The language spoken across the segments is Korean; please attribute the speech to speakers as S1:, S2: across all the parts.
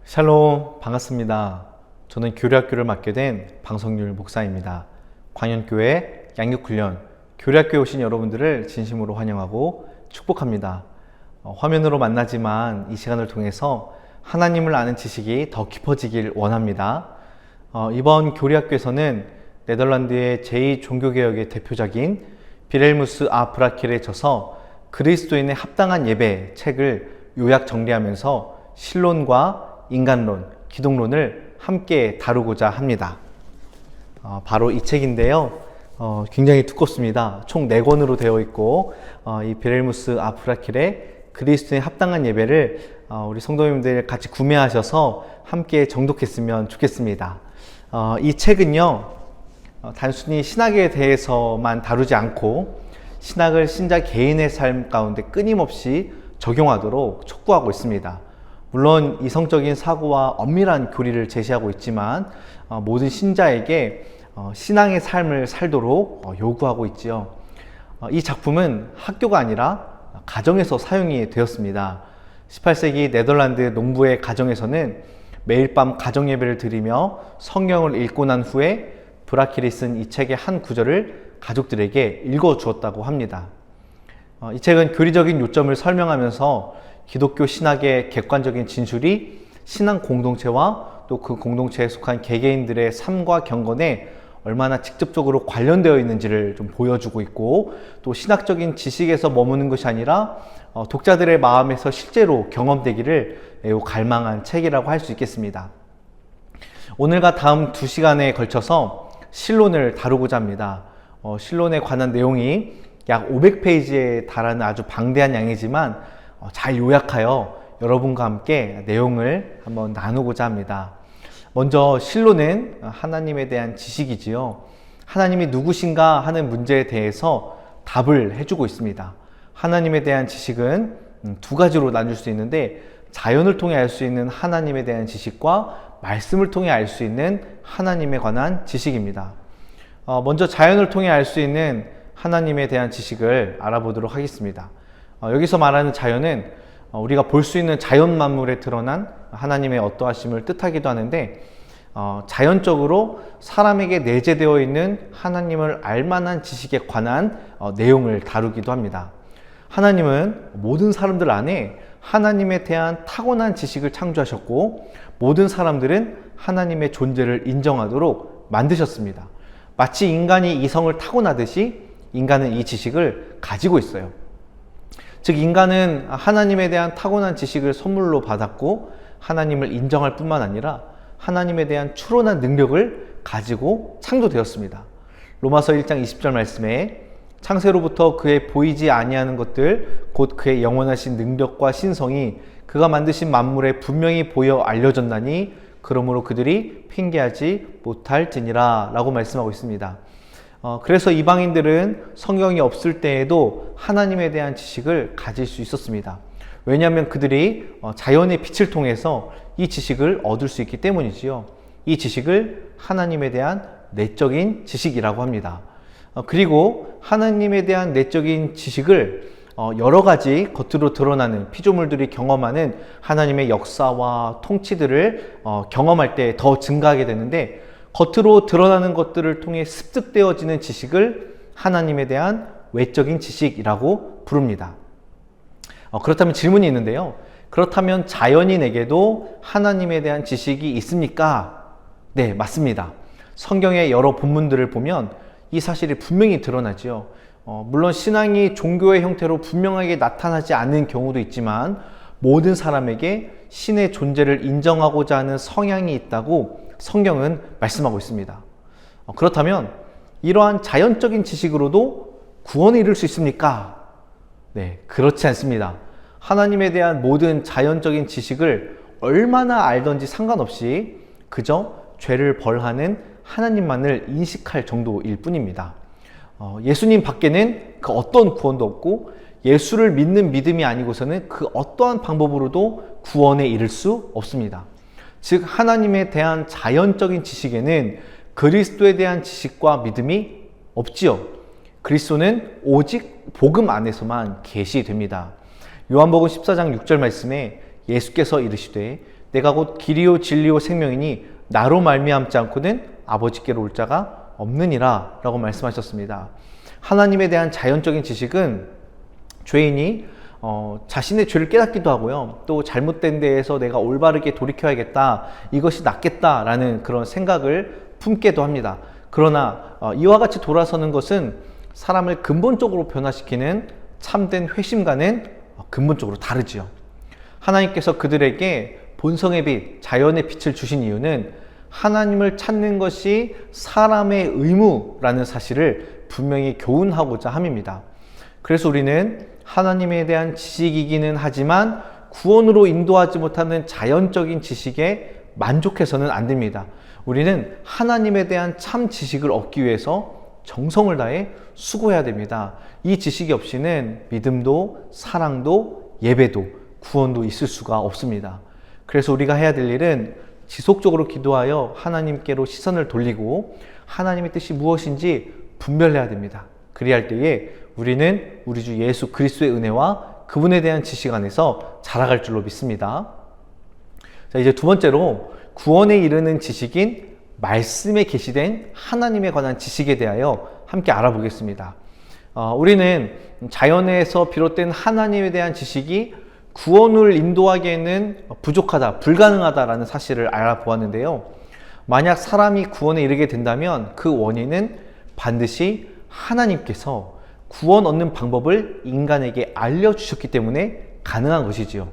S1: 샬롬, 반갑습니다. 저는 교리학교를 맡게 된 방성률 목사입니다. 광연교회 양육훈련 교리학교에 오신 여러분들을 진심으로 환영하고 축복합니다. 화면으로 만나지만 이 시간을 통해서 하나님을 아는 지식이 더 깊어지길 원합니다. 이번 교리학교에서는 네덜란드의 제2종교개혁의 대표작인 비렐무스 아 브라켈의 저서 그리스도인의 합당한 예배 책을 요약 정리하면서 신론과 인간론, 기독론을 함께 다루고자 합니다. 바로 이 책인데요. 굉장히 두껍습니다. 총 4권으로 되어 있고 이 비렐무스 아 브라켈의 그리스도인의 합당한 예배를 우리 성도님들 같이 구매하셔서 함께 정독했으면 좋겠습니다. 이 책은요, 단순히 신학에 대해서만 다루지 않고 신학을 신자 개인의 삶 가운데 끊임없이 적용하도록 촉구하고 있습니다. 물론 이성적인 사고와 엄밀한 교리를 제시하고 있지만 모든 신자에게 신앙의 삶을 살도록 요구하고 있지요. 이 작품은 학교가 아니라 가정에서 사용이 되었습니다. 18세기 네덜란드 농부의 가정에서는 매일 밤 가정 예배를 드리며 성경을 읽고 난 후에 브라켈이 쓴 이 책의 한 구절을 가족들에게 읽어 주었다고 합니다. 이 책은 교리적인 요점을 설명하면서 기독교 신학의 객관적인 진술이 신앙 공동체와 또 그 공동체에 속한 개개인들의 삶과 경건에 얼마나 직접적으로 관련되어 있는지를 좀 보여주고 있고, 또 신학적인 지식에서 머무는 것이 아니라 독자들의 마음에서 실제로 경험되기를 매우 갈망한 책이라고 할 수 있겠습니다. 오늘과 다음 2시간에 걸쳐서 신론을 다루고자 합니다. 신론에 관한 내용이 약 500페이지에 달하는 아주 방대한 양이지만 잘 요약하여 여러분과 함께 내용을 한번 나누고자 합니다. 먼저 신론은 하나님에 대한 지식이지요. 하나님이 누구신가 하는 문제에 대해서 답을 해주고 있습니다. 하나님에 대한 지식은 2가지로 나눌 수 있는데, 자연을 통해 알 수 있는 하나님에 대한 지식과 말씀을 통해 알 수 있는 하나님에 관한 지식입니다. 먼저 자연을 통해 알 수 있는 하나님에 대한 지식을 알아보도록 하겠습니다. 여기서 말하는 자연은 우리가 볼 수 있는 자연 만물에 드러난 하나님의 어떠하심을 뜻하기도 하는데, 자연적으로 사람에게 내재되어 있는 하나님을 알만한 지식에 관한 내용을 다루기도 합니다. 하나님은 모든 사람들 안에 하나님에 대한 타고난 지식을 창조하셨고, 모든 사람들은 하나님의 존재를 인정하도록 만드셨습니다. 마치 인간이 이성을 타고나듯이 인간은 이 지식을 가지고 있어요. 즉, 인간은 하나님에 대한 타고난 지식을 선물로 받았고, 하나님을 인정할 뿐만 아니라 하나님에 대한 추론한 능력을 가지고 창조되었습니다. 로마서 1장 20절 말씀에 창세로부터 그의 보이지 아니하는 것들 곧 그의 영원하신 능력과 신성이 그가 만드신 만물에 분명히 보여 알려졌나니 그러므로 그들이 핑계하지 못할지니라 라고 말씀하고 있습니다. 그래서 이방인들은 성경이 없을 때에도 하나님에 대한 지식을 가질 수 있었습니다. 왜냐하면 그들이 자연의 빛을 통해서 이 지식을 얻을 수 있기 때문이지요. 이 지식을 하나님에 대한 내적인 지식이라고 합니다. 그리고 하나님에 대한 내적인 지식을 여러 가지 겉으로 드러나는 피조물들이 경험하는 하나님의 역사와 통치들을 경험할 때 더 증가하게 되는데, 겉으로 드러나는 것들을 통해 습득되어지는 지식을 하나님에 대한 외적인 지식이라고 부릅니다. 그렇다면 질문이 있는데요. 그렇다면 자연인에게도 하나님에 대한 지식이 있습니까? 네, 맞습니다. 성경의 여러 본문들을 보면 이 사실이 분명히 드러나지요. 물론 신앙이 종교의 형태로 분명하게 나타나지 않는 경우도 있지만, 모든 사람에게 신의 존재를 인정하고자 하는 성향이 있다고 성경은 말씀하고 있습니다. 그렇다면 이러한 자연적인 지식으로도 구원에 이를 수 있습니까? 네, 그렇지 않습니다. 하나님에 대한 모든 자연적인 지식을 얼마나 알든지 상관없이 그저 죄를 벌하는 하나님만을 인식할 정도일 뿐입니다. 예수님 밖에는 그 어떤 구원도 없고, 예수를 믿는 믿음이 아니고서는 그 어떠한 방법으로도 구원에 이를 수 없습니다. 즉, 하나님에 대한 자연적인 지식에는 그리스도에 대한 지식과 믿음이 없지요. 그리스도는 오직 복음 안에서만 계시됩니다. 요한복음 14장 6절 말씀에 예수께서 이르시되 내가 곧 길이요 진리요 생명이니 나로 말미암지 않고는 아버지께로 올 자가 없느니라 라고 말씀하셨습니다. 하나님에 대한 자연적인 지식은 죄인이 자신의 죄를 깨닫기도 하고요. 또 잘못된 데에서 내가 올바르게 돌이켜야겠다, 이것이 낫겠다라는 그런 생각을 품게도 합니다. 그러나 이와 같이 돌아서는 것은 사람을 근본적으로 변화시키는 참된 회심과는 근본적으로 다르지요. 하나님께서 그들에게 본성의 빛, 자연의 빛을 주신 이유는 하나님을 찾는 것이 사람의 의무라는 사실을 분명히 교훈하고자 함입니다. 그래서 우리는 하나님에 대한 지식이기는 하지만 구원으로 인도하지 못하는 자연적인 지식에 만족해서는 안 됩니다. 우리는 하나님에 대한 참 지식을 얻기 위해서 정성을 다해 수고해야 됩니다. 이 지식이 없이는 믿음도 사랑도 예배도 구원도 있을 수가 없습니다. 그래서 우리가 해야 될 일은 지속적으로 기도하여 하나님께로 시선을 돌리고 하나님의 뜻이 무엇인지 분별해야 됩니다. 그리할 때에 우리는 우리 주 예수 그리스도의 은혜와 그분에 대한 지식 안에서 자라갈 줄로 믿습니다. 자, 이제 두 번째로 구원에 이르는 지식인 말씀에 계시된 하나님에 관한 지식에 대하여 함께 알아보겠습니다. 우리는 자연에서 비롯된 하나님에 대한 지식이 구원을 인도하기에는 부족하다, 불가능하다라는 사실을 알아보았는데요. 만약 사람이 구원에 이르게 된다면 그 원인은 반드시 하나님께서 구원 얻는 방법을 인간에게 알려주셨기 때문에 가능한 것이지요.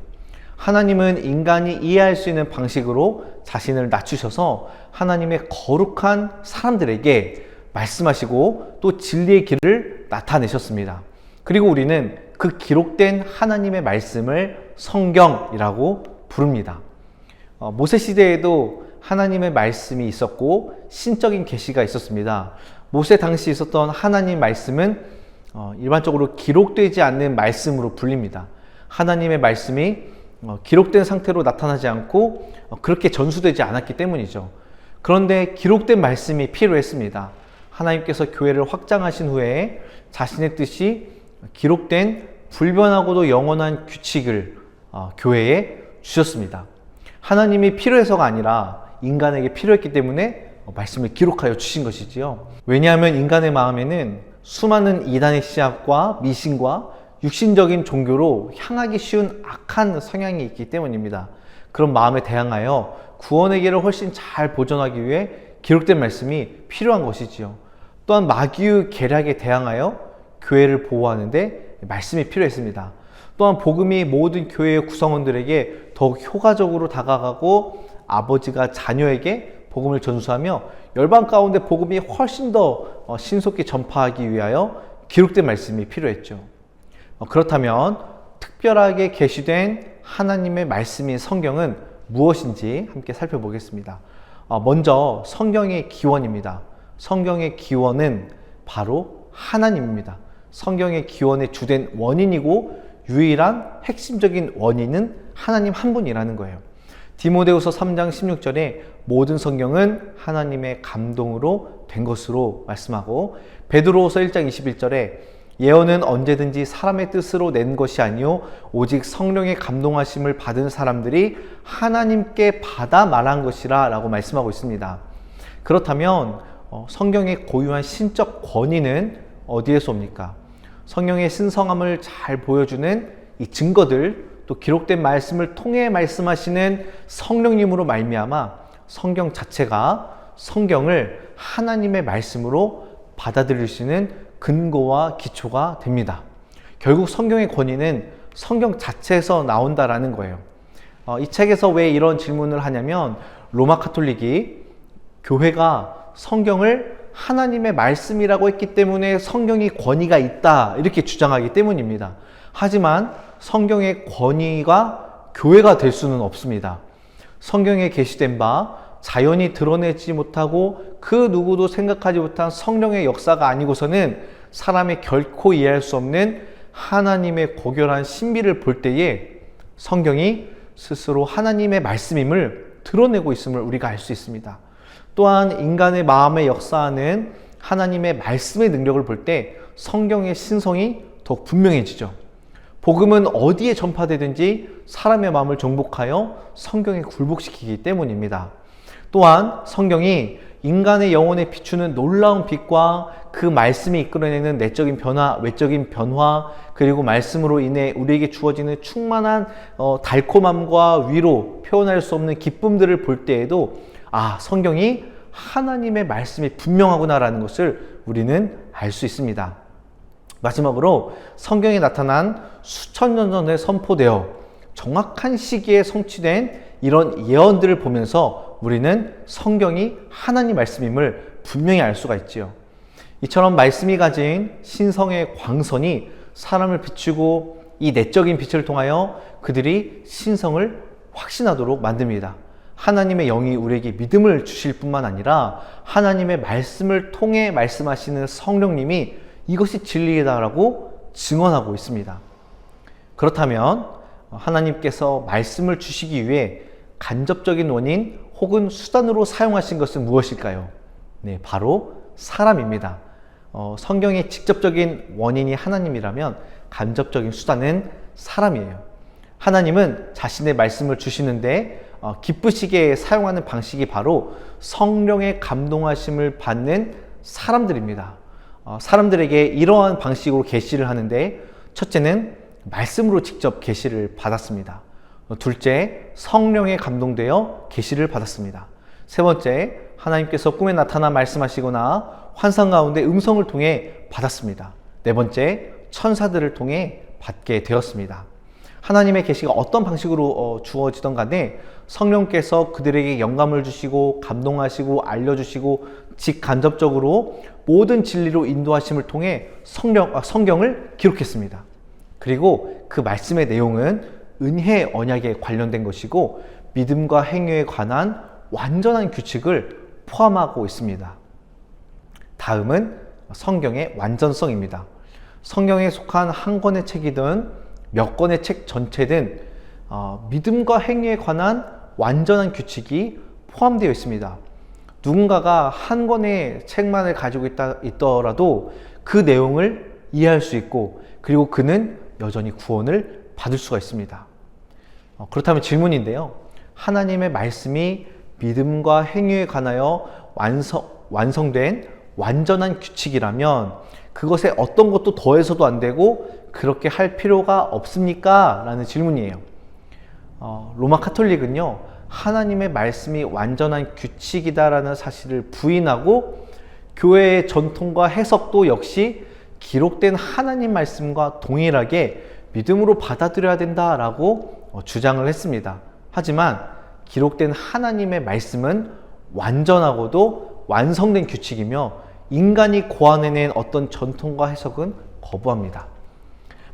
S1: 하나님은 인간이 이해할 수 있는 방식으로 자신을 낮추셔서 하나님의 거룩한 사람들에게 말씀하시고 또 진리의 길을 나타내셨습니다. 그리고 우리는 그 기록된 하나님의 말씀을 성경이라고 부릅니다. 모세 시대에도 하나님의 말씀이 있었고 신적인 계시가 있었습니다. 모세 당시 있었던 하나님 말씀은 일반적으로 기록되지 않는 말씀으로 불립니다. 하나님의 말씀이 기록된 상태로 나타나지 않고 그렇게 전수되지 않았기 때문이죠. 그런데 기록된 말씀이 필요했습니다. 하나님께서 교회를 확장하신 후에 자신의 뜻이 기록된 불변하고도 영원한 규칙을 교회에 주셨습니다. 하나님이 필요해서가 아니라 인간에게 필요했기 때문에 말씀을 기록하여 주신 것이지요. 왜냐하면 인간의 마음에는 수많은 이단의 씨앗과 미신과 육신적인 종교로 향하기 쉬운 악한 성향이 있기 때문입니다. 그런 마음에 대항하여 구원의 길을 훨씬 잘 보존하기 위해 기록된 말씀이 필요한 것이지요. 또한 마귀의 계략에 대항하여 교회를 보호하는데 말씀이 필요했습니다. 또한 복음이 모든 교회의 구성원들에게 더욱 효과적으로 다가가고 아버지가 자녀에게 복음을 전수하며 열방 가운데 복음이 훨씬 더 신속히 전파하기 위하여 기록된 말씀이 필요했죠. 그렇다면 특별하게 계시된 하나님의 말씀인 성경은 무엇인지 함께 살펴보겠습니다. 먼저 성경의 기원입니다. 성경의 기원은 바로 하나님입니다. 성경의 기원의 주된 원인이고 유일한 핵심적인 원인은 하나님 한 분이라는 거예요. 디모데후서 3장 16절에 모든 성경은 하나님의 감동으로 된 것으로 말씀하고, 베드로후서 1장 21절에 예언은 언제든지 사람의 뜻으로 낸 것이 아니요 오직 성령의 감동하심을 받은 사람들이 하나님께 받아 말한 것이라 라고 말씀하고 있습니다. 그렇다면 성경의 고유한 신적 권위는 어디에서 옵니까? 성령의 신성함을 잘 보여주는 이 증거들, 또 기록된 말씀을 통해 말씀하시는 성령님으로 말미암아 성경 자체가 성경을 하나님의 말씀으로 받아들일 수 있는 근거와 기초가 됩니다. 결국 성경의 권위는 성경 자체에서 나온다라는 거예요. 이 책에서 왜 이런 질문을 하냐면 로마 카톨릭이 교회가 성경을 하나님의 말씀이라고 했기 때문에 성경이 권위가 있다 이렇게 주장하기 때문입니다. 하지만 성경의 권위가 교회가 될 수는 없습니다. 성경에 게시된 바 자연이 드러내지 못하고 그 누구도 생각하지 못한 성령의 역사가 아니고서는 사람이 결코 이해할 수 없는 하나님의 고결한 신비를 볼 때에 성경이 스스로 하나님의 말씀임을 드러내고 있음을 우리가 알 수 있습니다. 또한 인간의 마음에 역사하는 하나님의 말씀의 능력을 볼 때 성경의 신성이 더욱 분명해지죠. 복음은 어디에 전파되든지 사람의 마음을 정복하여 성경에 굴복시키기 때문입니다. 또한 성경이 인간의 영혼에 비추는 놀라운 빛과 그 말씀이 이끌어내는 내적인 변화, 외적인 변화, 그리고 말씀으로 인해 우리에게 주어지는 충만한 달콤함과 위로, 표현할 수 없는 기쁨들을 볼 때에도 성경이 하나님의 말씀이 분명하구나라는 것을 우리는 알 수 있습니다. 마지막으로 성경에 나타난 수천 년 전에 선포되어 정확한 시기에 성취된 이런 예언들을 보면서 우리는 성경이 하나님 말씀임을 분명히 알 수가 있지요. 이처럼 말씀이 가진 신성의 광선이 사람을 비추고 이 내적인 빛을 통하여 그들이 신성을 확신하도록 만듭니다. 하나님의 영이 우리에게 믿음을 주실 뿐만 아니라 하나님의 말씀을 통해 말씀하시는 성령님이 이것이 진리이다라고 증언하고 있습니다. 그렇다면 하나님께서 말씀을 주시기 위해 간접적인 원인 혹은 수단으로 사용하신 것은 무엇일까요? 네, 바로 사람입니다. 성경의 직접적인 원인이 하나님이라면 간접적인 수단은 사람이에요. 하나님은 자신의 말씀을 주시는데 기쁘시게 사용하는 방식이 바로 성령의 감동하심을 받는 사람들입니다. 사람들에게 이러한 방식으로 계시를 하는데, 첫째는 말씀으로 직접 계시를 받았습니다. 둘째, 성령에 감동되어 계시를 받았습니다. 세 번째, 하나님께서 꿈에 나타나 말씀하시거나 환상 가운데 음성을 통해 받았습니다. 네 번째, 천사들을 통해 받게 되었습니다. 하나님의 계시가 어떤 방식으로 주어지던 간에 성령께서 그들에게 영감을 주시고 감동하시고 알려주시고 직간접적으로 모든 진리로 인도하심을 통해 성경을 기록했습니다. 그리고 그 말씀의 내용은 은혜 언약에 관련된 것이고 믿음과 행위에 관한 완전한 규칙을 포함하고 있습니다. 다음은 성경의 완전성입니다. 성경에 속한 한 권의 책이든 몇 권의 책 전체든 믿음과 행위에 관한 완전한 규칙이 포함되어 있습니다. 누군가가 한 권의 책만을 가지고 있더라도 그 내용을 이해할 수 있고, 그리고 그는 여전히 구원을 받을 수가 있습니다. 그렇다면 질문인데요. 하나님의 말씀이 믿음과 행위에 관하여 완성된 완전한 규칙이라면 그것에 어떤 것도 더해서도 안 되고 그렇게 할 필요가 없습니까? 라는 질문이에요. 로마 카톨릭은요, 하나님의 말씀이 완전한 규칙이다라는 사실을 부인하고 교회의 전통과 해석도 역시 기록된 하나님 말씀과 동일하게 믿음으로 받아들여야 된다라고 주장을 했습니다. 하지만 기록된 하나님의 말씀은 완전하고도 완성된 규칙이며 인간이 고안해낸 어떤 전통과 해석은 거부합니다.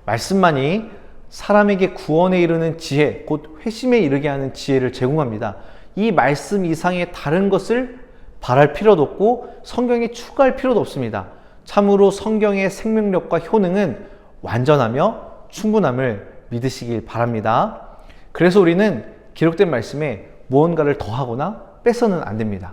S1: 말씀만이 사람에게 구원에 이르는 지혜, 곧 회심에 이르게 하는 지혜를 제공합니다. 이 말씀 이상의 다른 것을 바랄 필요도 없고 성경에 추가할 필요도 없습니다. 참으로 성경의 생명력과 효능은 완전하며 충분함을 믿으시길 바랍니다. 그래서 우리는 기록된 말씀에 무언가를 더하거나 빼서는 안 됩니다.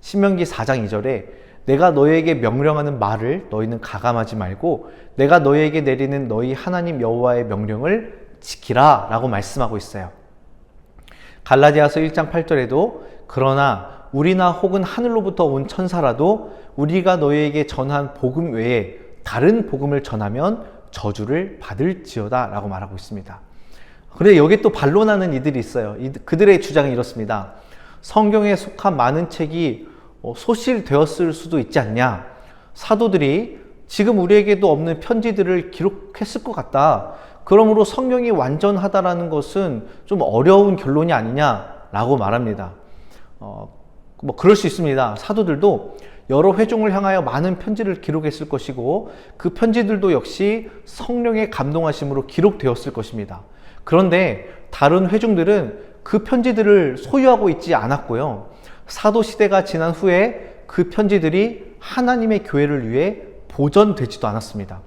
S1: 신명기 4장 2절에 내가 너희에게 명령하는 말을 너희는 가감하지 말고 내가 너희에게 내리는 너희 하나님 여호와의 명령을 지키라 라고 말씀하고 있어요. 갈라디아서 1장 8절에도 그러나 우리나 혹은 하늘로부터 온 천사라도 우리가 너희에게 전한 복음 외에 다른 복음을 전하면 저주를 받을지어다 라고 말하고 있습니다. 그런데 여기 또 반론하는 이들이 있어요. 그들의 주장은 이렇습니다. 성경에 속한 많은 책이 소실되었을 수도 있지 않냐. 사도들이 지금 우리에게도 없는 편지들을 기록했을 것 같다. 그러므로 성경이 완전하다라는 것은 좀 어려운 결론이 아니냐라고 말합니다. 그럴 수 있습니다. 사도들도 여러 회중을 향하여 많은 편지를 기록했을 것이고 그 편지들도 역시 성령의 감동하심으로 기록되었을 것입니다. 그런데 다른 회중들은 그 편지들을 소유하고 있지 않았고요. 사도 시대가 지난 후에 그 편지들이 하나님의 교회를 위해 보존되지도 않았습니다.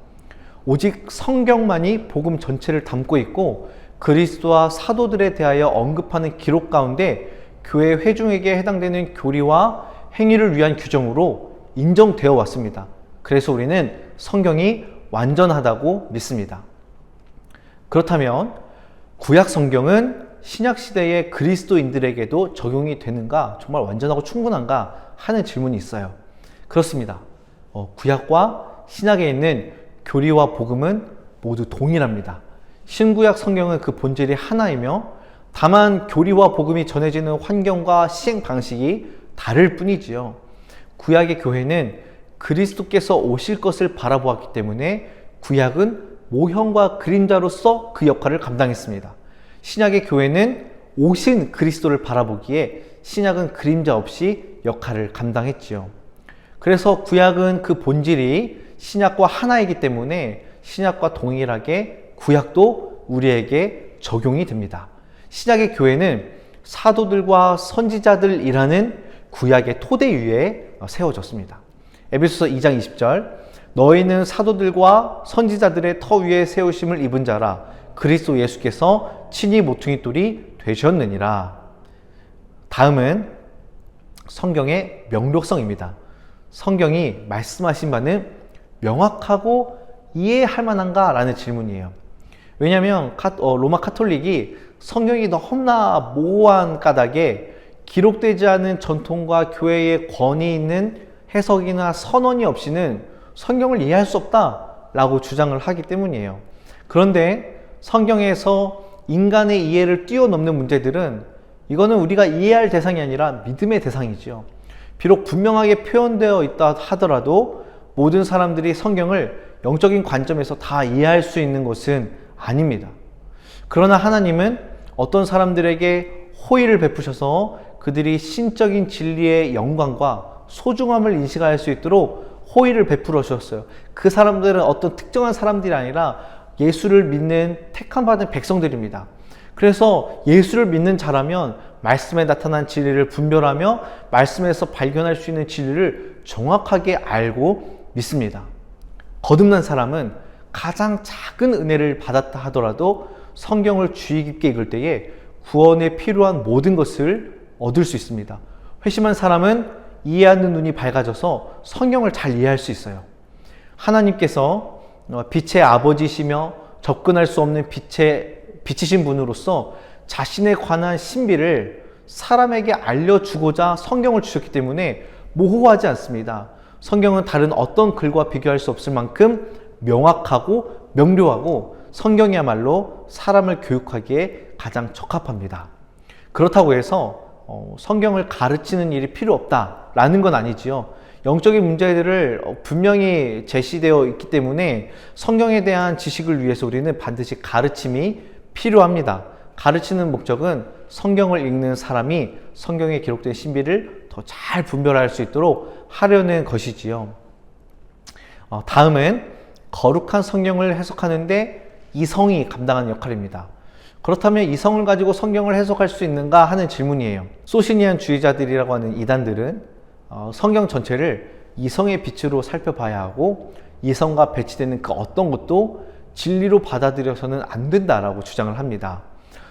S1: 오직 성경만이 복음 전체를 담고 있고 그리스도와 사도들에 대하여 언급하는 기록 가운데 교회 회중에게 해당되는 교리와 행위를 위한 규정으로 인정되어 왔습니다. 그래서 우리는 성경이 완전하다고 믿습니다. 그렇다면 구약 성경은 신약 시대의 그리스도인들에게도 적용이 되는가, 정말 완전하고 충분한가 하는 질문이 있어요. 그렇습니다. 구약과 신약에 있는 교리와 복음은 모두 동일합니다. 신구약 성경은 그 본질이 하나이며 다만 교리와 복음이 전해지는 환경과 시행 방식이 다를 뿐이지요. 구약의 교회는 그리스도께서 오실 것을 바라보았기 때문에 구약은 모형과 그림자로서 그 역할을 감당했습니다. 신약의 교회는 오신 그리스도를 바라보기에 신약은 그림자 없이 역할을 감당했지요. 그래서 구약은 그 본질이 신약과 하나이기 때문에 신약과 동일하게 구약도 우리에게 적용이 됩니다. 신약의 교회는 사도들과 선지자들이라는 구약의 토대 위에 세워졌습니다. 에베소서 2장 20절, 너희는 사도들과 선지자들의 터 위에 세우심을 입은 자라. 그리스도 예수께서 친히 모퉁이 돌이 되셨느니라. 다음은 성경의 명료성입니다. 성경이 말씀하신 바는 명확하고 이해할 만한가? 라는 질문이에요. 왜냐하면 로마 카톨릭이 성경이 너무나 모호한 까닭에 기록되지 않은 전통과 교회의 권위 있는 해석이나 선언이 없이는 성경을 이해할 수 없다라고 주장을 하기 때문이에요. 그런데 성경에서 인간의 이해를 뛰어넘는 문제들은 이거는 우리가 이해할 대상이 아니라 믿음의 대상이지요. 비록 분명하게 표현되어 있다 하더라도 모든 사람들이 성경을 영적인 관점에서 다 이해할 수 있는 것은 아닙니다. 그러나 하나님은 어떤 사람들에게 호의를 베푸셔서 그들이 신적인 진리의 영광과 소중함을 인식할 수 있도록 호의를 베풀어 주셨어요. 그 사람들은 어떤 특정한 사람들이 아니라 예수를 믿는 택함받은 백성들입니다. 그래서 예수를 믿는 자라면 말씀에 나타난 진리를 분별하며 말씀에서 발견할 수 있는 진리를 정확하게 알고 믿습니다. 거듭난 사람은 가장 작은 은혜를 받았다 하더라도 성경을 주의 깊게 읽을 때에 구원에 필요한 모든 것을 얻을 수 있습니다. 회심한 사람은 이해하는 눈이 밝아져서 성경을 잘 이해할 수 있어요. 하나님께서 빛의 아버지시며 접근할 수 없는 빛이신 분으로서 자신에 관한 신비를 사람에게 알려주고자 성경을 주셨기 때문에 모호하지 않습니다. 성경은 다른 어떤 글과 비교할 수 없을 만큼 명확하고 명료하고 성경이야말로 사람을 교육하기에 가장 적합합니다. 그렇다고 해서 성경을 가르치는 일이 필요 없다라는 건 아니지요. 영적인 문제들을 분명히 제시되어 있기 때문에 성경에 대한 지식을 위해서 우리는 반드시 가르침이 필요합니다. 가르치는 목적은 성경을 읽는 사람이 성경에 기록된 신비를 더 잘 분별할 수 있도록 하려는 것이지요. 다음은 거룩한 성경을 해석하는데 이성이 감당하는 역할입니다. 그렇다면 이성을 가지고 성경을 해석할 수 있는가 하는 질문이에요. 소시니안 주의자들이라고 하는 이단들은 성경 전체를 이성의 빛으로 살펴봐야 하고 이성과 배치되는 그 어떤 것도 진리로 받아들여서는 안 된다라고 주장을 합니다.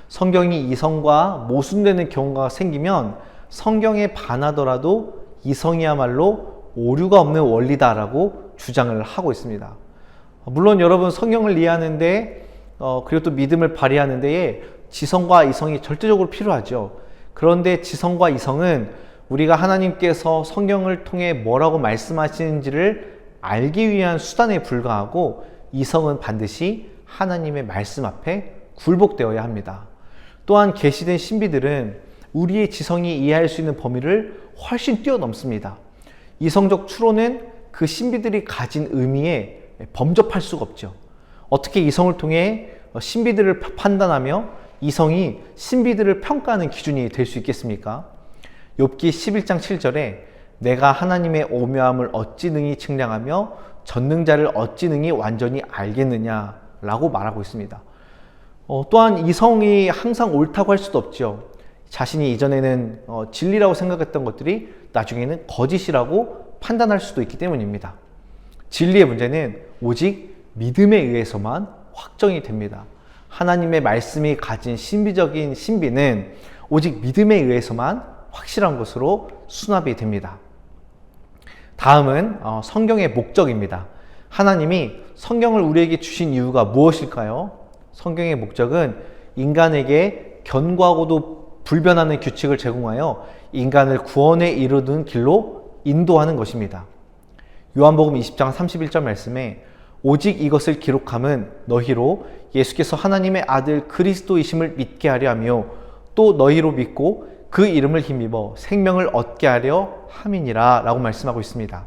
S1: 성경이 이성과 모순되는 경우가 생기면 성경에 반하더라도 이성이야말로 오류가 없는 원리다라고 주장을 하고 있습니다. 물론 여러분 성경을 이해하는데 그리고 또 믿음을 발휘하는 데에 지성과 이성이 절대적으로 필요하죠. 그런데 지성과 이성은 우리가 하나님께서 성경을 통해 뭐라고 말씀하시는지를 알기 위한 수단에 불과하고 이성은 반드시 하나님의 말씀 앞에 굴복되어야 합니다. 또한 계시된 신비들은 우리의 지성이 이해할 수 있는 범위를 훨씬 뛰어넘습니다. 이성적 추론은 그 신비들이 가진 의미에 범접할 수가 없죠. 어떻게 이성을 통해 신비들을 판단하며 이성이 신비들을 평가하는 기준이 될 수 있겠습니까? 욥기 11장 7절에 내가 하나님의 오묘함을 어찌 능히 측량하며 전능자를 어찌 능히 완전히 알겠느냐 라고 말하고 있습니다. 또한 이성이 항상 옳다고 할 수도 없죠. 자신이 이전에는 진리라고 생각했던 것들이 나중에는 거짓이라고 판단할 수도 있기 때문입니다. 진리의 문제는 오직 믿음에 의해서만 확정이 됩니다. 하나님의 말씀이 가진 신비적인 신비는 오직 믿음에 의해서만 확실한 것으로 수납이 됩니다. 다음은 성경의 목적입니다. 하나님이 성경을 우리에게 주신 이유가 무엇일까요? 성경의 목적은 인간에게 견고하고도 불변하는 규칙을 제공하여 인간을 구원에 이르는 길로 인도하는 것입니다. 요한복음 20장 31절 말씀에 오직 이것을 기록함은 너희로 예수께서 하나님의 아들 그리스도이심을 믿게 하려 하며 또 너희로 믿고 그 이름을 힘입어 생명을 얻게 하려 함이니라 라고 말씀하고 있습니다.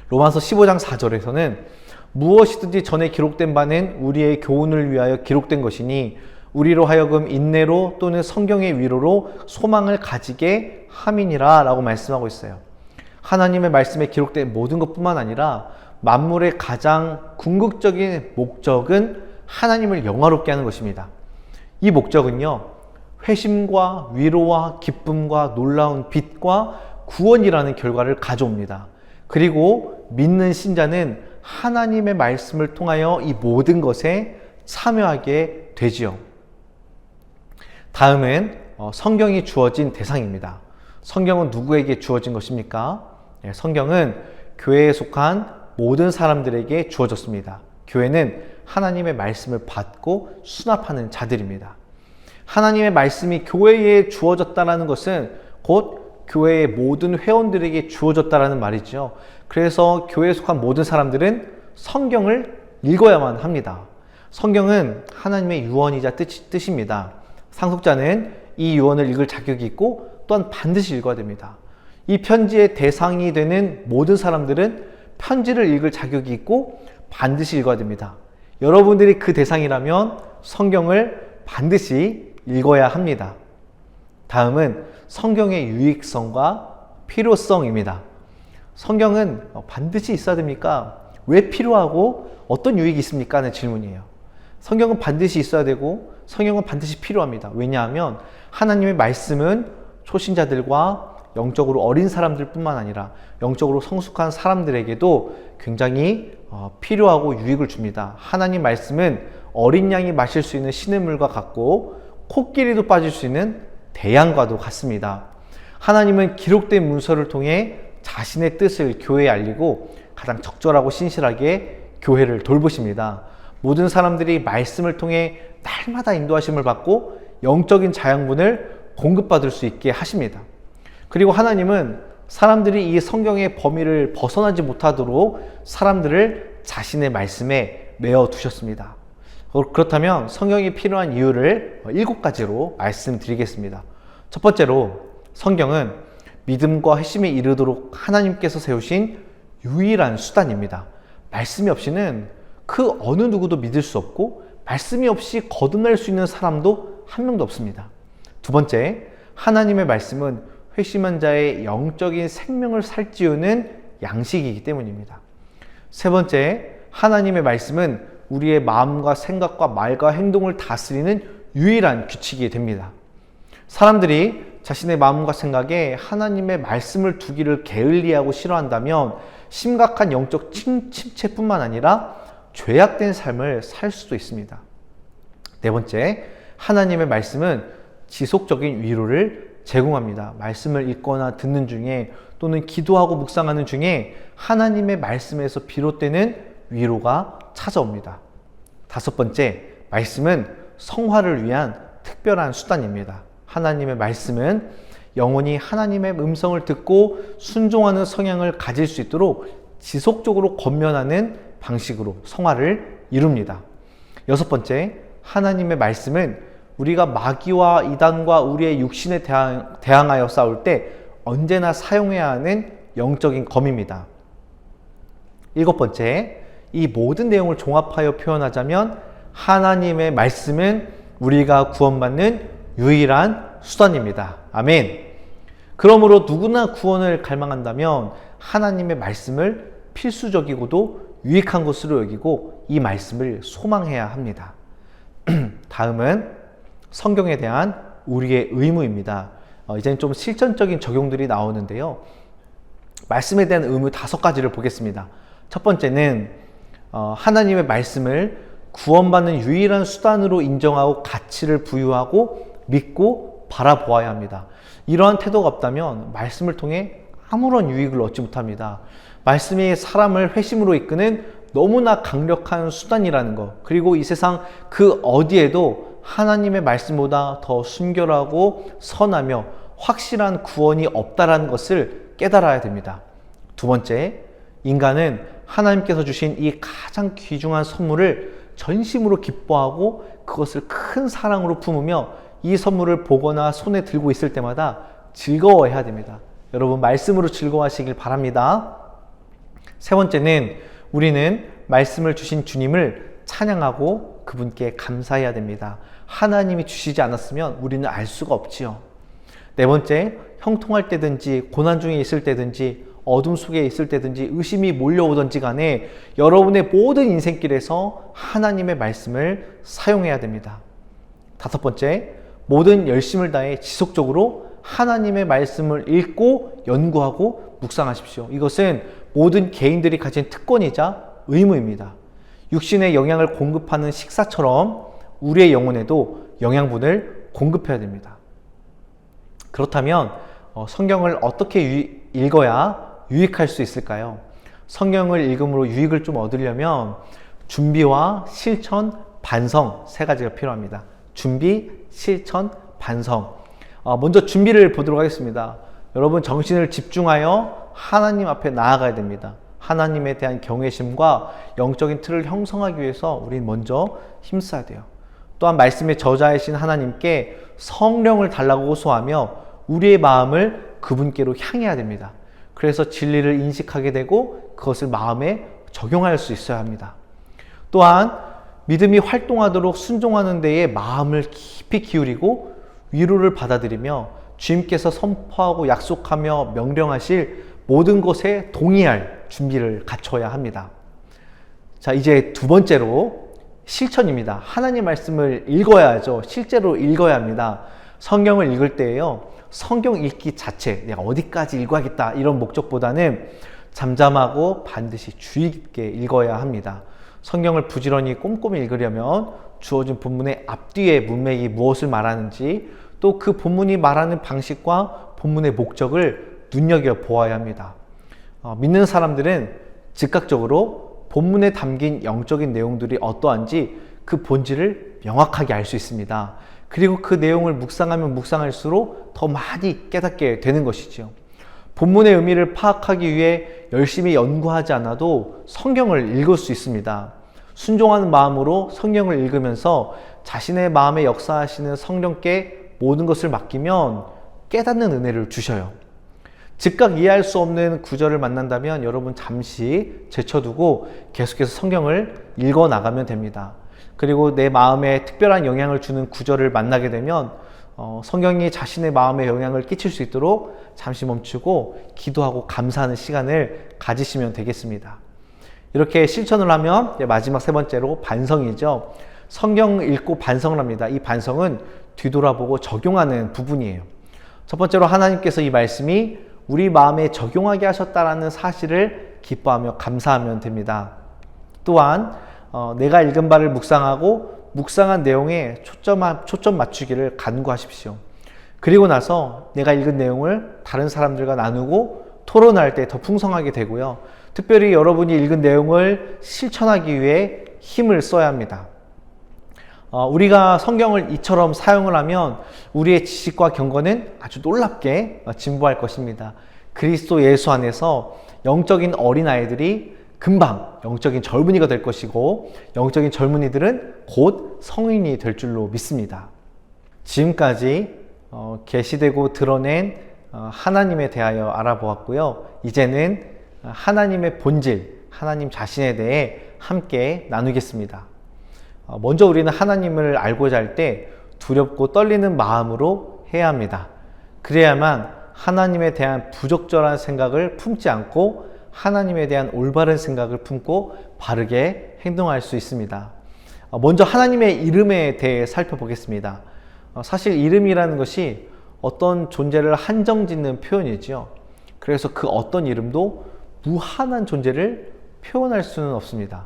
S1: 로마서 15장 4절에서는 무엇이든지 전에 기록된 바는 우리의 교훈을 위하여 기록된 것이니 우리로 하여금 인내로 또는 성경의 위로로 소망을 가지게 함이니라 라고 말씀하고 있어요. 하나님의 말씀에 기록된 모든 것뿐만 아니라 만물의 가장 궁극적인 목적은 하나님을 영화롭게 하는 것입니다. 이 목적은요, 회심과 위로와 기쁨과 놀라운 빛과 구원이라는 결과를 가져옵니다. 그리고 믿는 신자는 하나님의 말씀을 통하여 이 모든 것에 참여하게 되지요. 다음은 성경이 주어진 대상입니다. 성경은 누구에게 주어진 것입니까? 성경은 교회에 속한 모든 사람들에게 주어졌습니다. 교회는 하나님의 말씀을 받고 수납하는 자들입니다. 하나님의 말씀이 교회에 주어졌다는 것은 곧 교회의 모든 회원들에게 주어졌다는 말이죠. 그래서 교회에 속한 모든 사람들은 성경을 읽어야만 합니다. 성경은 하나님의 유언이자 뜻입니다. 상속자는 이 유언을 읽을 자격이 있고 또한 반드시 읽어야 됩니다. 이 편지의 대상이 되는 모든 사람들은 편지를 읽을 자격이 있고 반드시 읽어야 됩니다. 여러분들이 그 대상이라면 성경을 반드시 읽어야 합니다. 다음은 성경의 유익성과 필요성입니다. 성경은 반드시 있어야 됩니까? 왜 필요하고 어떤 유익이 있습니까? 하는 질문이에요. 성경은 반드시 있어야 되고 성경은 반드시 필요합니다. 왜냐하면 하나님의 말씀은 초신자들과 영적으로 어린 사람들 뿐만 아니라 영적으로 성숙한 사람들에게도 굉장히 필요하고 유익을 줍니다. 하나님 말씀은 어린 양이 마실 수 있는 시냇물과 같고 코끼리도 빠질 수 있는 대양과도 같습니다. 하나님은 기록된 문서를 통해 자신의 뜻을 교회에 알리고 가장 적절하고 신실하게 교회를 돌보십니다. 모든 사람들이 말씀을 통해 날마다 인도하심을 받고 영적인 자양분을 공급받을 수 있게 하십니다. 그리고 하나님은 사람들이 이 성경의 범위를 벗어나지 못하도록 사람들을 자신의 말씀에 메어 두셨습니다. 그렇다면 성경이 필요한 이유를 7가지로 말씀드리겠습니다. 첫 번째로 성경은 믿음과 회심에 이르도록 하나님께서 세우신 유일한 수단입니다. 말씀이 없이는 그 어느 누구도 믿을 수 없고 말씀이 없이 거듭날 수 있는 사람도 한 명도 없습니다. 두 번째, 하나님의 말씀은 회심한 자의 영적인 생명을 살찌우는 양식이기 때문입니다. 세 번째, 하나님의 말씀은 우리의 마음과 생각과 말과 행동을 다스리는 유일한 규칙이 됩니다. 사람들이 자신의 마음과 생각에 하나님의 말씀을 두기를 게을리하고 싫어한다면 심각한 영적 침체뿐만 아니라 죄악된 삶을 살 수도 있습니다. 네 번째, 하나님의 말씀은 지속적인 위로를 제공합니다. 말씀을 읽거나 듣는 중에 또는 기도하고 묵상하는 중에 하나님의 말씀에서 비롯되는 위로가 찾아옵니다. 다섯 번째, 말씀은 성화를 위한 특별한 수단입니다. 하나님의 말씀은 영혼이 하나님의 음성을 듣고 순종하는 성향을 가질 수 있도록 지속적으로 권면하는 방식으로 성화를 이룹니다. 여섯 번째, 하나님의 말씀은 우리가 마귀와 이단과 우리의 육신에 대항하여 싸울 때 언제나 사용해야 하는 영적인 검입니다. 일곱 번째, 이 모든 내용을 종합하여 표현하자면 하나님의 말씀은 우리가 구원받는 유일한 수단입니다. 아멘. 그러므로 누구나 구원을 갈망한다면 하나님의 말씀을 필수적이고도 유익한 것으로 여기고 이 말씀을 소망해야 합니다. 다음은 성경에 대한 우리의 의무입니다. 이제는 좀 실전적인 적용들이 나오는데요. 말씀에 대한 의무 5가지를 보겠습니다. 첫 번째는 하나님의 말씀을 구원받는 유일한 수단으로 인정하고 가치를 부여하고 믿고 바라보아야 합니다. 이러한 태도가 없다면 말씀을 통해 아무런 유익을 얻지 못합니다. 말씀이 사람을 회심으로 이끄는 너무나 강력한 수단이라는 것, 그리고 이 세상 그 어디에도 하나님의 말씀보다 더 순결하고 선하며 확실한 구원이 없다라는 것을 깨달아야 됩니다. 두 번째, 인간은 하나님께서 주신 이 가장 귀중한 선물을 전심으로 기뻐하고 그것을 큰 사랑으로 품으며 이 선물을 보거나 손에 들고 있을 때마다 즐거워해야 됩니다. 여러분, 말씀으로 즐거워하시길 바랍니다. 세 번째는 우리는 말씀을 주신 주님을 찬양하고 그분께 감사해야 됩니다. 하나님이 주시지 않았으면 우리는 알 수가 없지요. 네 번째, 형통할 때든지 고난 중에 있을 때든지 어둠 속에 있을 때든지 의심이 몰려오든지 간에 여러분의 모든 인생길에서 하나님의 말씀을 사용해야 됩니다. 다섯 번째, 모든 열심을 다해 지속적으로 하나님의 말씀을 읽고 연구하고 묵상하십시오. 이것은 모든 개인들이 가진 특권이자 의무입니다. 육신의 영양을 공급하는 식사처럼 우리의 영혼에도 영양분을 공급해야 됩니다. 그렇다면 성경을 어떻게 읽어야 유익할 수 있을까요? 성경을 읽음으로 유익을 좀 얻으려면 준비와 실천, 반성 세 가지가 필요합니다. 준비, 실천, 반성. 먼저 준비를 보도록 하겠습니다. 여러분, 정신을 집중하여 하나님 앞에 나아가야 됩니다. 하나님에 대한 경외심과 영적인 틀을 형성하기 위해서 우린 먼저 힘써야 돼요. 또한 말씀의 저자이신 하나님께 성령을 달라고 호소하며 우리의 마음을 그분께로 향해야 됩니다. 그래서 진리를 인식하게 되고 그것을 마음에 적용할 수 있어야 합니다. 또한 믿음이 활동하도록 순종하는 데에 마음을 깊이 기울이고 위로를 받아들이며 주님께서 선포하고 약속하며 명령하실 모든 것에 동의할 준비를 갖춰야 합니다. 자, 이제 두 번째로 실천입니다. 하나님 말씀을 읽어야죠. 실제로 읽어야 합니다. 성경을 읽을 때에요, 성경 읽기 자체, 내가 어디까지 읽어야겠다 이런 목적보다는 잠잠하고 반드시 주의 깊게 읽어야 합니다. 성경을 부지런히 꼼꼼히 읽으려면 주어진 본문의 앞뒤에 문맥이 무엇을 말하는지, 또 그 본문이 말하는 방식과 본문의 목적을 눈여겨보아야 합니다. 믿는 사람들은 즉각적으로 본문에 담긴 영적인 내용들이 어떠한지 그 본질을 명확하게 알 수 있습니다. 그리고 그 내용을 묵상하면 묵상할수록 더 많이 깨닫게 되는 것이죠. 본문의 의미를 파악하기 위해 열심히 연구하지 않아도 성경을 읽을 수 있습니다. 순종하는 마음으로 성경을 읽으면서 자신의 마음에 역사하시는 성령께 모든 것을 맡기면 깨닫는 은혜를 주셔요. 즉각 이해할 수 없는 구절을 만난다면 여러분 잠시 제쳐두고 계속해서 성경을 읽어 나가면 됩니다. 그리고 내 마음에 특별한 영향을 주는 구절을 만나게 되면 성경이 자신의 마음에 영향을 끼칠 수 있도록 잠시 멈추고 기도하고 감사하는 시간을 가지시면 되겠습니다. 이렇게 실천을 하면 마지막 세 번째로 반성이죠. 성경 읽고 반성을 합니다. 이 반성은 뒤돌아보고 적용하는 부분이에요. 첫 번째로 하나님께서 이 말씀이 우리 마음에 적용하게 하셨다라는 사실을 기뻐하며 감사하면 됩니다. 또한 내가 읽은 바를 묵상하고 묵상한 내용에 초점 맞추기를 간구하십시오. 그리고 나서 내가 읽은 내용을 다른 사람들과 나누고 토론할 때 더 풍성하게 되고요. 특별히 여러분이 읽은 내용을 실천하기 위해 힘을 써야 합니다. 우리가 성경을 이처럼 사용을 하면 우리의 지식과 경건은 아주 놀랍게 진보할 것입니다. 그리스도 예수 안에서 영적인 어린아이들이 금방 영적인 젊은이가 될 것이고 영적인 젊은이들은 곧 성인이 될 줄로 믿습니다. 지금까지 계시되고 드러낸 하나님에 대하여 알아보았고요. 이제는 하나님의 본질, 하나님 자신에 대해 함께 나누겠습니다. 먼저 우리는 하나님을 알고자 할 때 두렵고 떨리는 마음으로 해야 합니다. 그래야만 하나님에 대한 부적절한 생각을 품지 않고 하나님에 대한 올바른 생각을 품고 바르게 행동할 수 있습니다. 먼저 하나님의 이름에 대해 살펴보겠습니다. 사실 이름이라는 것이 어떤 존재를 한정짓는 표현이죠. 그래서 그 어떤 이름도 무한한 존재를 표현할 수는 없습니다.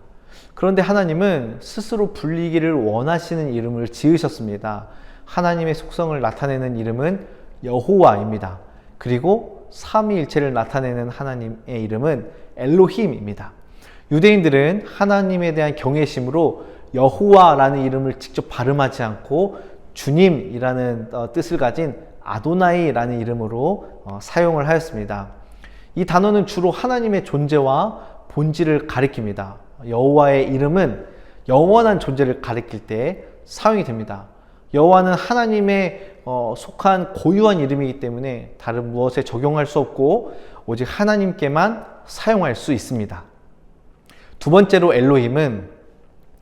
S1: 그런데 하나님은 스스로 불리기를 원하시는 이름을 지으셨습니다. 하나님의 속성을 나타내는 이름은 여호와입니다. 그리고 삼위일체를 나타내는 하나님의 이름은 엘로힘입니다. 유대인들은 하나님에 대한 경외심으로 여호와라는 이름을 직접 발음하지 않고 주님이라는 뜻을 가진 아도나이라는 이름으로 사용을 하였습니다. 이 단어는 주로 하나님의 존재와 본질을 가리킵니다. 여호와의 이름은 영원한 존재를 가리킬 때 사용이 됩니다. 여호와는 하나님의 속한 고유한 이름이기 때문에 다른 무엇에 적용할 수 없고 오직 하나님께만 사용할 수 있습니다. 두 번째로 엘로힘은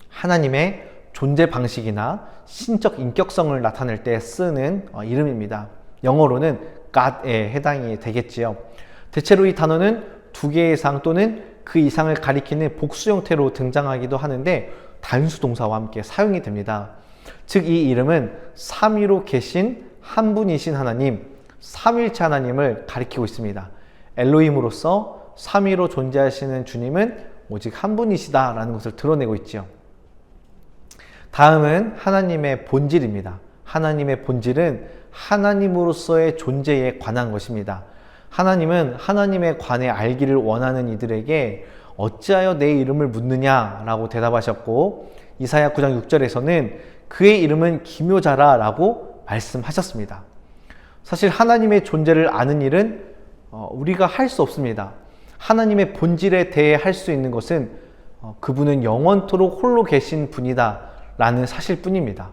S1: 하나님의 존재 방식이나 신적 인격성을 나타낼 때 쓰는 이름입니다. 영어로는 God에 해당이 되겠지요. 대체로 이 단어는 두 개 이상 또는 그 이상을 가리키는 복수 형태로 등장하기도 하는데 단수 동사와 함께 사용이 됩니다. 즉 이 이름은 삼위로 계신 한 분이신 하나님, 삼위일체 하나님을 가리키고 있습니다. 엘로힘으로서 삼위로 존재하시는 주님은 오직 한 분이시다라는 것을 드러내고 있죠. 다음은 하나님의 본질입니다. 하나님의 본질은 하나님으로서의 존재에 관한 것입니다. 하나님은 하나님에 관해 알기를 원하는 이들에게 어찌하여 내 이름을 묻느냐라고 대답하셨고 이사야 9장 6절에서는 그의 이름은 기묘자라 라고 말씀하셨습니다. 사실 하나님의 존재를 아는 일은 우리가 할 수 없습니다. 하나님의 본질에 대해 할 수 있는 것은 그분은 영원토록 홀로 계신 분이다 라는 사실뿐입니다.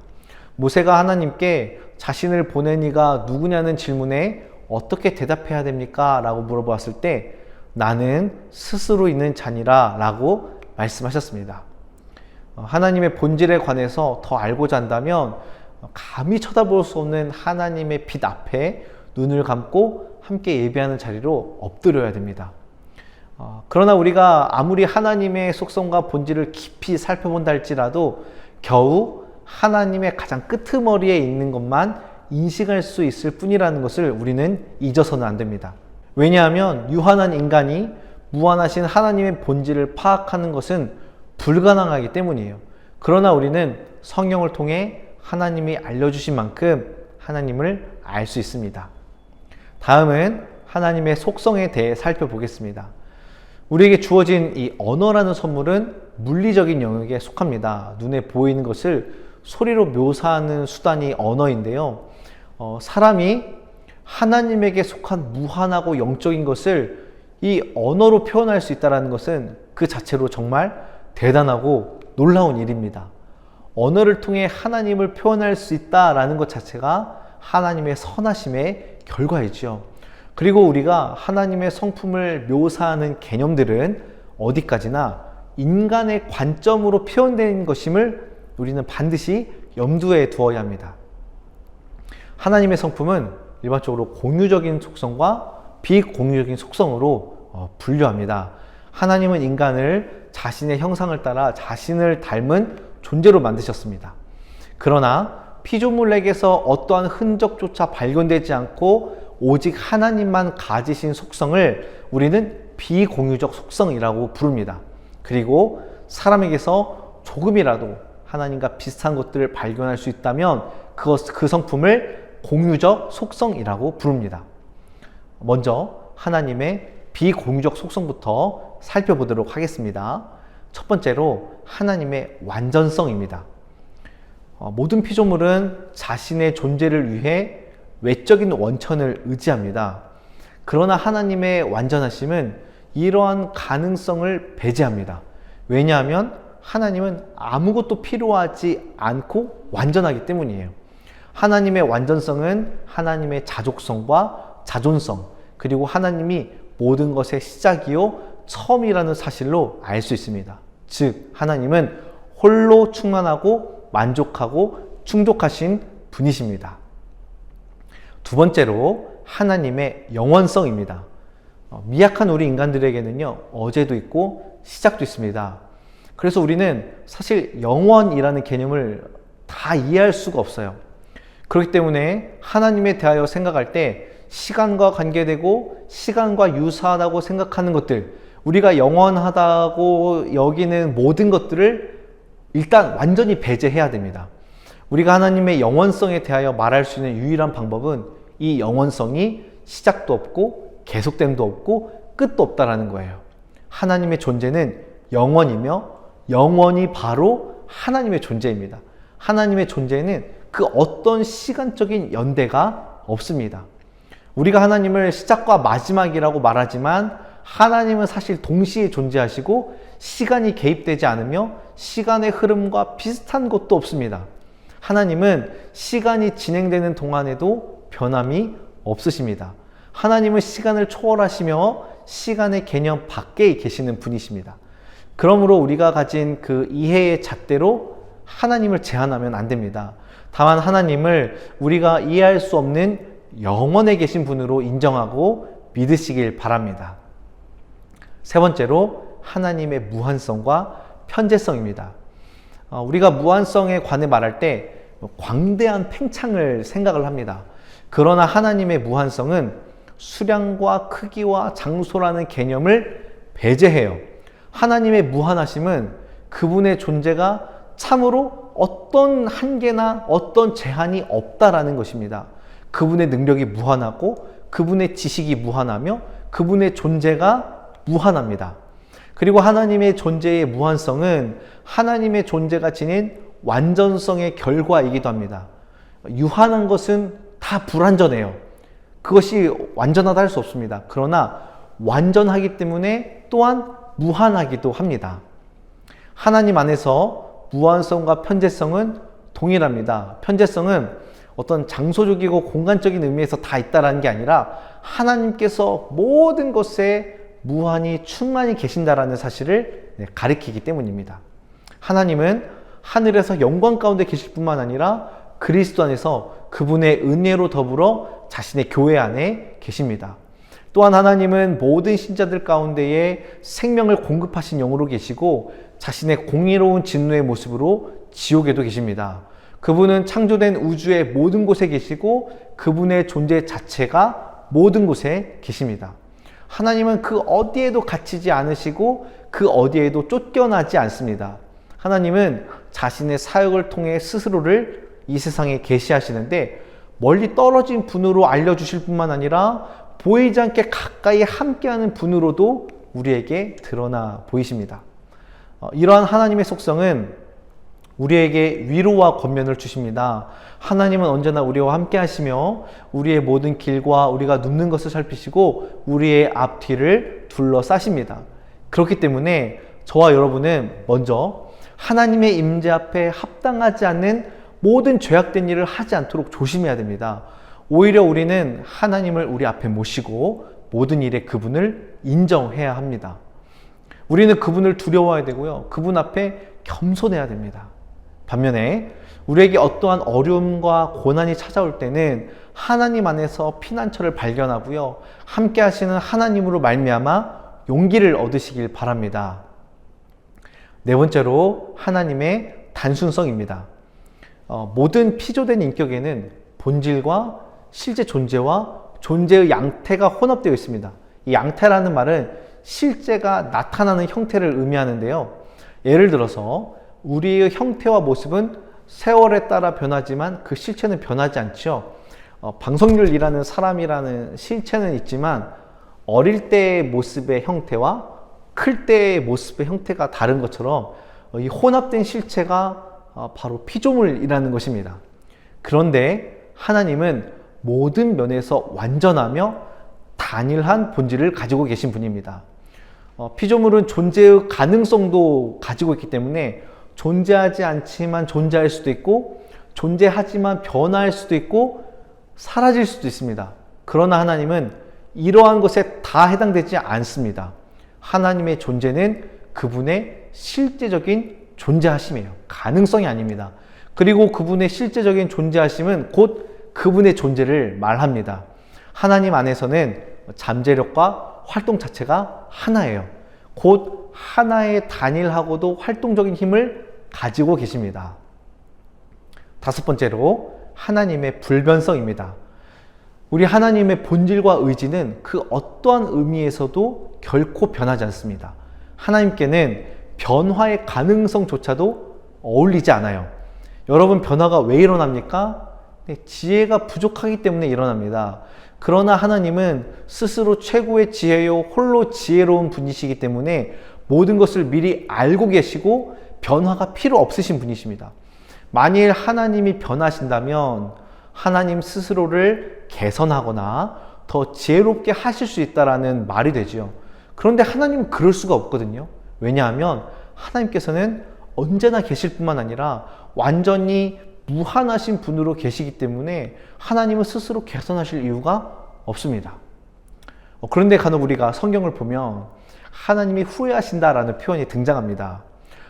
S1: 모세가 하나님께 자신을 보낸 이가 누구냐는 질문에 어떻게 대답해야 됩니까? 라고 물어보았을 때 나는 스스로 있는 자니라 라고 말씀하셨습니다. 하나님의 본질에 관해서 더 알고자 한다면 감히 쳐다볼 수 없는 하나님의 빛 앞에 눈을 감고 함께 예배하는 자리로 엎드려야 됩니다. 그러나 우리가 아무리 하나님의 속성과 본질을 깊이 살펴본다 할지라도 겨우 하나님의 가장 끄트머리에 있는 것만 인식할 수 있을 뿐이라는 것을 우리는 잊어서는 안 됩니다. 왜냐하면 유한한 인간이 무한하신 하나님의 본질을 파악하는 것은 불가능하기 때문이에요. 그러나 우리는 성경을 통해 하나님이 알려주신 만큼 하나님을 알 수 있습니다. 다음은 하나님의 속성에 대해 살펴보겠습니다. 우리에게 주어진 이 언어라는 선물은 물리적인 영역에 속합니다. 눈에 보이는 것을 소리로 묘사하는 수단이 언어인데요. 사람이 하나님에게 속한 무한하고 영적인 것을 이 언어로 표현할 수 있다는 것은 그 자체로 정말 대단하고 놀라운 일입니다. 언어를 통해 하나님을 표현할 수 있다는 것 자체가 하나님의 선하심의 결과이죠. 그리고 우리가 하나님의 성품을 묘사하는 개념들은 어디까지나 인간의 관점으로 표현된 것임을 우리는 반드시 염두에 두어야 합니다. 하나님의 성품은 일반적으로 공유적인 속성과 비공유적인 속성으로 분류합니다. 하나님은 인간을 자신의 형상을 따라 자신을 닮은 존재로 만드셨습니다. 그러나 피조물에게서 어떠한 흔적조차 발견되지 않고 오직 하나님만 가지신 속성을 우리는 비공유적 속성이라고 부릅니다. 그리고 사람에게서 조금이라도 하나님과 비슷한 것들을 발견할 수 있다면 그 성품을 공유적 속성이라고 부릅니다. 먼저 하나님의 비공유적 속성부터 살펴보도록 하겠습니다. 첫 번째로 하나님의 완전성입니다. 모든 피조물은 자신의 존재를 위해 외적인 원천을 의지합니다. 그러나 하나님의 완전하심은 이러한 가능성을 배제합니다. 왜냐하면 하나님은 아무것도 필요하지 않고 완전하기 때문이에요. 하나님의 완전성은 하나님의 자족성과 자존성, 그리고 하나님이 모든 것의 시작이요 처음이라는 사실로 알 수 있습니다. 즉 하나님은 홀로 충만하고 만족하고 충족하신 분이십니다. 두 번째로 하나님의 영원성입니다. 미약한 우리 인간들에게는요 어제도 있고 시작도 있습니다. 그래서 우리는 사실 영원이라는 개념을 다 이해할 수가 없어요. 그렇기 때문에 하나님에 대하여 생각할 때 시간과 관계되고 시간과 유사하다고 생각하는 것들, 우리가 영원하다고 여기는 모든 것들을 일단 완전히 배제해야 됩니다. 우리가 하나님의 영원성에 대하여 말할 수 있는 유일한 방법은 이 영원성이 시작도 없고 계속됨도 없고 끝도 없다라는 거예요. 하나님의 존재는 영원이며 영원이 바로 하나님의 존재입니다. 하나님의 존재는 그 어떤 시간적인 연대가 없습니다. 우리가 하나님을 시작과 마지막이라고 말하지만 하나님은 사실 동시에 존재하시고 시간이 개입되지 않으며 시간의 흐름과 비슷한 것도 없습니다. 하나님은 시간이 진행되는 동안에도 변함이 없으십니다. 하나님은 시간을 초월하시며 시간의 개념 밖에 계시는 분이십니다. 그러므로 우리가 가진 그 이해의 잣대로 하나님을 제한하면 안 됩니다. 다만 하나님을 우리가 이해할 수 없는 영원에 계신 분으로 인정하고 믿으시길 바랍니다. 세 번째로 하나님의 무한성과 편재성입니다. 우리가 무한성에 관해 말할 때 광대한 팽창을 생각을 합니다. 그러나 하나님의 무한성은 수량과 크기와 장소라는 개념을 배제해요. 하나님의 무한하심은 그분의 존재가 참으로 어떤 한계나 어떤 제한이 없다라는 것입니다. 그분의 능력이 무한하고 그분의 지식이 무한하며 그분의 존재가 무한합니다. 그리고 하나님의 존재의 무한성은 하나님의 존재가 지닌 완전성의 결과이기도 합니다. 유한한 것은 다 불완전해요. 그것이 완전하다 할 수 없습니다. 그러나 완전하기 때문에 또한 무한하기도 합니다. 하나님 안에서 무한성과 편재성은 동일합니다. 편재성은 어떤 장소적이고 공간적인 의미에서 다 있다는 게 아니라 하나님께서 모든 것에 무한히 충만히 계신다라는 사실을 가리키기 때문입니다. 하나님은 하늘에서 영광 가운데 계실 뿐만 아니라 그리스도 안에서 그분의 은혜로 더불어 자신의 교회 안에 계십니다. 또한 하나님은 모든 신자들 가운데에 생명을 공급하신 영으로 계시고 자신의 공의로운 진노의 모습으로 지옥에도 계십니다. 그분은 창조된 우주의 모든 곳에 계시고 그분의 존재 자체가 모든 곳에 계십니다. 하나님은 그 어디에도 갇히지 않으시고 그 어디에도 쫓겨나지 않습니다. 하나님은 자신의 사역을 통해 스스로를 이 세상에 계시하시는데 멀리 떨어진 분으로 알려주실 뿐만 아니라 보이지 않게 가까이 함께하는 분으로도 우리에게 드러나 보이십니다. 이러한 하나님의 속성은 우리에게 위로와 권면을 주십니다. 하나님은 언제나 우리와 함께 하시며 우리의 모든 길과 우리가 눕는 것을 살피시고 우리의 앞뒤를 둘러싸십니다. 그렇기 때문에 저와 여러분은 먼저 하나님의 임재 앞에 합당하지 않는 모든 죄악된 일을 하지 않도록 조심해야 됩니다. 오히려 우리는 하나님을 우리 앞에 모시고 모든 일에 그분을 인정해야 합니다. 우리는 그분을 두려워해야 되고요. 그분 앞에 겸손해야 됩니다. 반면에 우리에게 어떠한 어려움과 고난이 찾아올 때는 하나님 안에서 피난처를 발견하고요. 함께 하시는 하나님으로 말미암아 용기를 얻으시길 바랍니다. 네 번째로 하나님의 단순성입니다. 모든 피조된 인격에는 본질과 실제 존재와 존재의 양태가 혼합되어 있습니다. 이 양태라는 말은 실제가 나타나는 형태를 의미하는데요. 예를 들어서 우리의 형태와 모습은 세월에 따라 변하지만 그 실체는 변하지 않죠. 방석률이라는 사람이라는 실체는 있지만 어릴 때의 모습의 형태와 클 때의 모습의 형태가 다른 것처럼 이 혼합된 실체가 바로 피조물이라는 것입니다. 그런데 하나님은 모든 면에서 완전하며 단일한 본질을 가지고 계신 분입니다. 피조물은 존재의 가능성도 가지고 있기 때문에 존재하지 않지만 존재할 수도 있고 존재하지만 변화할 수도 있고 사라질 수도 있습니다. 그러나 하나님은 이러한 것에 다 해당되지 않습니다. 하나님의 존재는 그분의 실제적인 존재하심이에요. 가능성이 아닙니다. 그리고 그분의 실제적인 존재하심은 곧 그분의 존재를 말합니다. 하나님 안에서는 잠재력과 활동 자체가 하나예요. 곧 하나의 단일하고도 활동적인 힘을 가지고 계십니다. 다섯 번째로 하나님의 불변성입니다. 우리 하나님의 본질과 의지는 그 어떠한 의미에서도 결코 변하지 않습니다. 하나님께는 변화의 가능성조차도 어울리지 않아요. 여러분, 변화가 왜 일어납니까? 지혜가 부족하기 때문에 일어납니다. 그러나 하나님은 스스로 최고의 지혜요 홀로 지혜로운 분이시기 때문에 모든 것을 미리 알고 계시고 변화가 필요 없으신 분이십니다. 만일 하나님이 변하신다면 하나님 스스로를 개선하거나 더 지혜롭게 하실 수 있다라는 말이 되지요. 그런데 하나님은 그럴 수가 없거든요. 왜냐하면 하나님께서는 언제나 계실 뿐만 아니라 완전히 무한하신 분으로 계시기 때문에 하나님은 스스로 개선하실 이유가 없습니다. 그런데 간혹 우리가 성경을 보면 하나님이 후회하신다라는 표현이 등장합니다.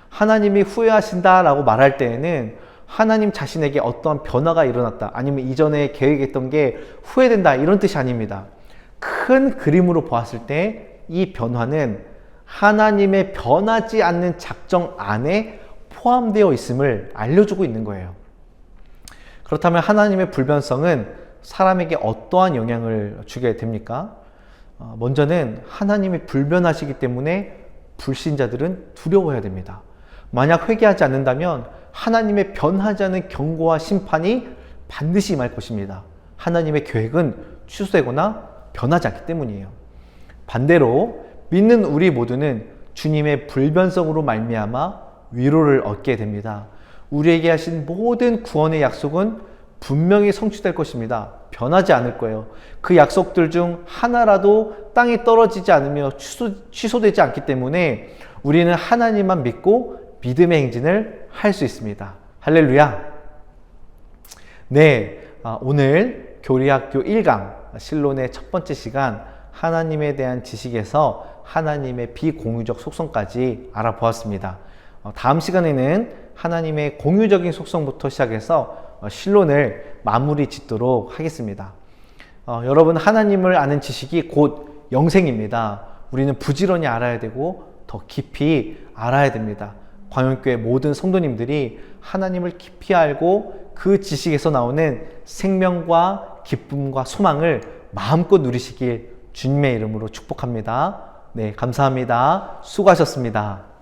S1: 하나님이 후회하신다라고 말할 때에는 하나님 자신에게 어떠한 변화가 일어났다, 아니면 이전에 계획했던 게 후회된다, 이런 뜻이 아닙니다. 큰 그림으로 보았을 때 이 변화는 하나님의 변하지 않는 작정 안에 포함되어 있음을 알려주고 있는 거예요. 그렇다면 하나님의 불변성은 사람에게 어떠한 영향을 주게 됩니까? 먼저는 하나님이 불변하시기 때문에 불신자들은 두려워해야 됩니다. 만약 회개하지 않는다면 하나님의 변하지 않은 경고와 심판이 반드시 임할 것입니다. 하나님의 계획은 취소되거나 변하지 않기 때문이에요. 반대로 믿는 우리 모두는 주님의 불변성으로 말미암아 위로를 얻게 됩니다. 우리에게 하신 모든 구원의 약속은 분명히 성취될 것입니다. 변하지 않을 거예요. 그 약속들 중 하나라도 땅에 떨어지지 않으며 취소되지 않기 때문에 우리는 하나님만 믿고 믿음의 행진을 할 수 있습니다. 할렐루야! 네, 오늘 교리학교 1강 실론의 첫 번째 시간 하나님에 대한 지식에서 하나님의 비공유적 속성까지 알아보았습니다. 다음 시간에는 하나님의 공유적인 속성부터 시작해서 실론을 마무리 짓도록 하겠습니다. 여러분, 하나님을 아는 지식이 곧 영생입니다. 우리는 부지런히 알아야 되고 더 깊이 알아야 됩니다. 광연교회 모든 성도님들이 하나님을 깊이 알고 그 지식에서 나오는 생명과 기쁨과 소망을 마음껏 누리시길 주님의 이름으로 축복합니다. 네, 감사합니다. 수고하셨습니다.